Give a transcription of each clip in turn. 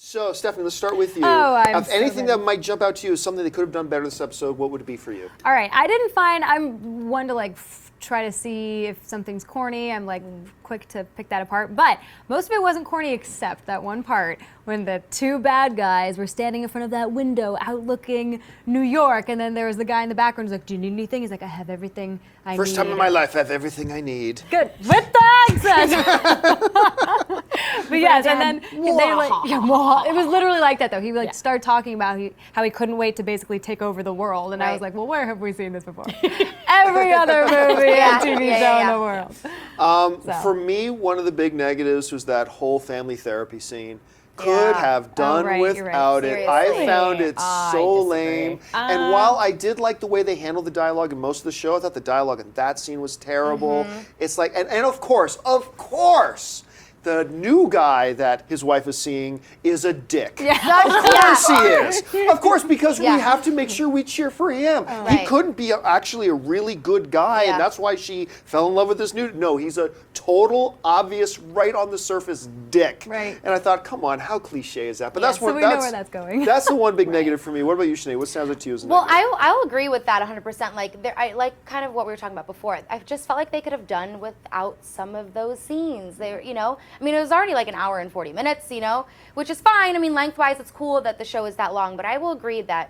So, Stephanie, let's start with you. Oh, I'm If so anything ready. that might jump out to you is something they could have done better this episode, what would it be for you? All right, I didn't find, I'm one to like try to see if something's corny. I'm like quick to pick that apart. But most of it wasn't corny except that one part when the two bad guys were standing in front of that window outlooking New York. And then there was the guy in the background who's like, do you need anything? He's like, I have everything I need. First time in my life, I have everything I need. Good. With the accent. But yes, and then they were like, it was literally like that though. He like started talking about how he couldn't wait to basically take over the world. And I was like, well, where have we seen this before? Every other movie and TV show in the world. For me, one of the big negatives was that whole family therapy scene. Could have done without it. I found it so lame. And while I did like the way they handled the dialogue in most of the show, I thought the dialogue in that scene was terrible. It's like, and of course, the new guy that his wife is seeing is a dick. Of course he is. Of course, because we have to make sure we cheer for him. He couldn't be actually a really good guy, and that's why she fell in love with this new. No, he's a total, obvious, right on the surface dick. Right. And I thought, come on, how cliche is that? But so we know where that's going. That's the one big negative for me. What about you, Sinead? What sounds like to you as a Well, negative? I'll agree with that 100%. I like kind of what we were talking about before. I just felt like they could have done without some of those scenes. I mean, it was already like an hour and 40 minutes, which is fine. I mean, lengthwise, it's cool that the show is that long, but I will agree that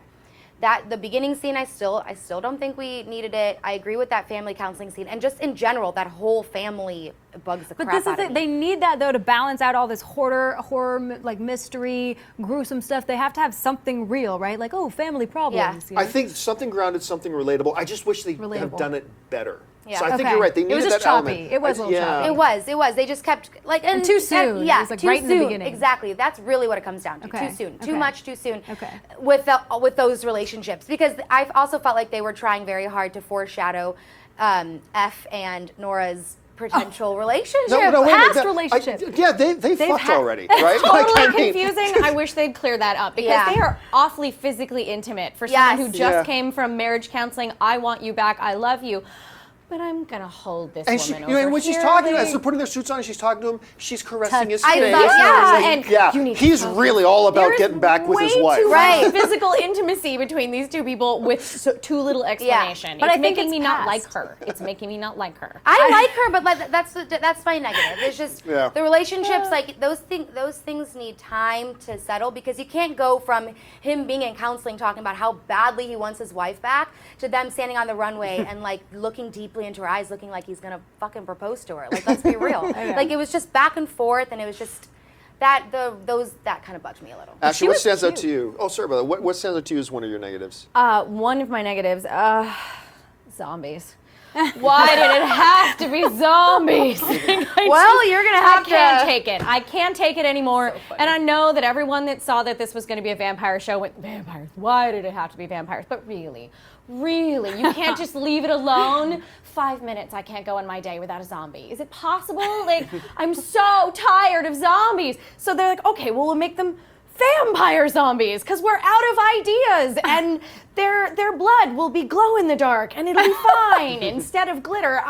the beginning scene, I still don't think we needed it. I agree with that family counseling scene, and just in general, that whole family bugs the crap out of me. They need that though to balance out all this horror, like mystery, gruesome stuff. They have to have something real, right? Like, oh, family problems. I think something grounded, something relatable. I just wish they have done it better. Yeah. So I think you're right. They needed it was just that choppy. element. It was a little choppy. It was. They just kept and too soon. Yeah, it was like too right in soon. the beginning. Exactly. That's really what it comes down to. Okay. Too soon. Okay. Too much. Too soon. Okay. With those relationships, because I also felt like they were trying very hard to foreshadow F and Nora's potential relationship. Past relationship. They fucked already, right? Totally confusing. I wish they'd clear that up because they are awfully physically intimate for someone who just came from marriage counseling. I want you back. I love you. But I'm gonna hold this woman over when she's here, talking, like, as they're putting their suits on, and she's talking to him. She's caressing his I face. thought, and he's really all about getting back with his wife. Too much physical intimacy between these two people with too little explanation. But it's I think making it's me not past. like her. It's making me not like her. I like her, but that's my negative. It's just the relationships, like those things need time to settle, because you can't go from him being in counseling talking about how badly he wants his wife back to them standing on the runway and like looking deeply into her eyes, looking like he's gonna fucking propose to her. Like, let's be real. Like, it was just back and forth, and it was just that kind of bugged me a little. Ashley, what stands out to you? Oh, sorry about that. What stands out to you as one of your negatives? One of my negatives, zombies. Why did it have to be zombies? You're gonna have to. I can't take it. I can't take it anymore. And I know that everyone that saw that this was going to be a vampire show went, vampires? Why did it have to be vampires? But really, you can't just leave it alone. 5 minutes, I can't go on my day without a zombie. Is it possible? Like, I'm so tired of zombies. So they're like, okay, well, we'll make them vampire zombies because we're out of ideas, and their blood will be glow in the dark and it'll be fine instead of glitter.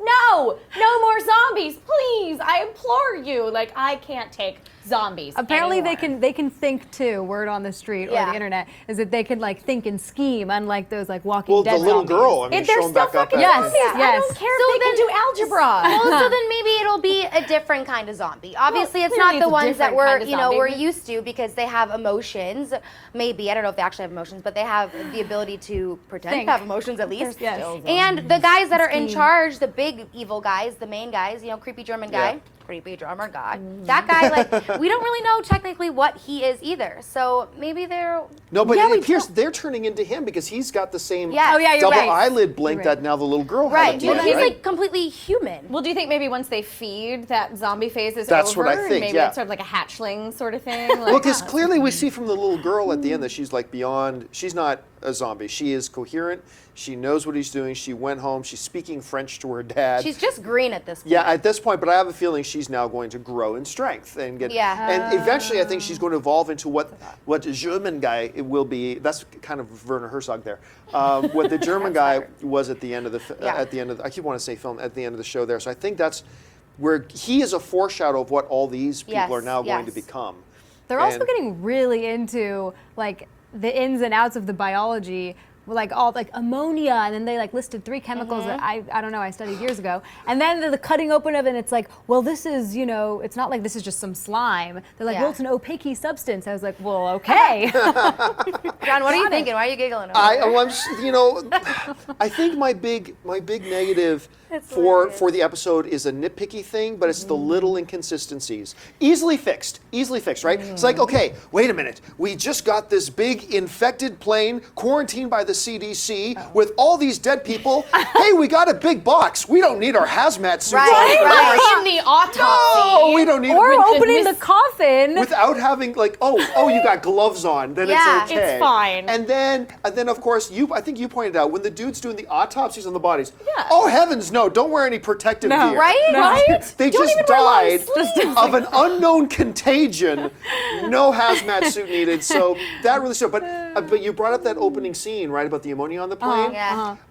No more zombies, please. I implore you. Like, I can't take zombies Apparently anymore. they can think too. Word on the street or the internet is that they can like think and scheme, unlike those like Walking Dead the little zombies. girl. I mean, They're shown still back up. fucking zombies. I don't care if they can do algebra. Well, so then maybe it'll be a different kind of zombie. Obviously, it's not the ones that we're used to, because they have emotions. Maybe, I don't know if they actually have emotions, but they have the ability to pretend to have emotions at least. And the guys that are in charge, the big evil guys, the main guys, creepy German guy. Creepy drummer guy. That guy, like, we don't really know technically what he is either. So maybe they're... No, but it appears they're turning into him because he's got the same double eyelid blink that now the little girl had. Well, he's like completely human. Well, do you think maybe once they feed, that zombie phase is That's over? what I think, Maybe it's sort of like a hatchling sort of thing? Like, Well, because clearly we see from the little girl at the end that she's like beyond, she's not a zombie. She is coherent. She knows what he's doing. She went home. She's speaking French to her dad. She's just green at this point. Yeah, at this point, but I have a feeling she's now going to grow in strength and get. And eventually, I think she's going to evolve into what the German guy will be. That's kind of Werner Herzog there. What the German guy was at the end of the I keep wanting to say film at the end of the show there. So I think that's where he is a foreshadow of what all these people are now going to become. They're also getting really into like the ins and outs of the biology, like all like ammonia, and then they like listed 3 chemicals that I don't know, I studied years ago. And then the cutting open of it, and it's like, well, this is, you know, it's not like this is just some slime. They're like, well, it's an opaque substance. I was like, well, okay. John, what are you thinking? Why are you giggling? I'm just, you know, I think my big negative for the episode is a nitpicky thing, but it's the little inconsistencies. Easily fixed, right? It's like, okay, wait a minute. We just got this big infected plane quarantined by the CDC with all these dead people. Hey, we got a big box. We don't need our hazmat suits on. In the autopsy. No, we don't need. Or opening the coffin without having like, oh, you got gloves on. Then it's okay. It's fine. And then of course I think you pointed out when the dude's doing the autopsies on the bodies. Yeah. Oh heavens, no! Don't wear any protective gear. Right? No. Right? They don't just died of an unknown contagion. No hazmat suit needed. So that really showed. But you brought up that opening scene, right, about the ammonia on the plane.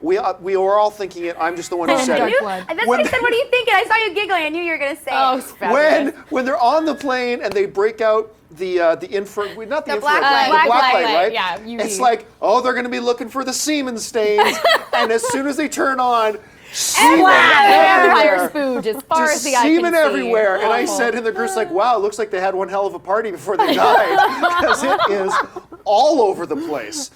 We were all thinking it. I'm just the one who said it. That's what I said. What are you thinking? I saw you giggling. I knew you were gonna say it. When they're on the plane and they break out the infrared, not the infrared, black light, right? Yeah, it's like, oh, they're going to be looking for the semen stains, and as soon as they turn on, semen everywhere. Spooge as far as the eye can semen see. everywhere. And I said in the group's like, wow, it looks like they had one hell of a party before they died, because it is all over the place.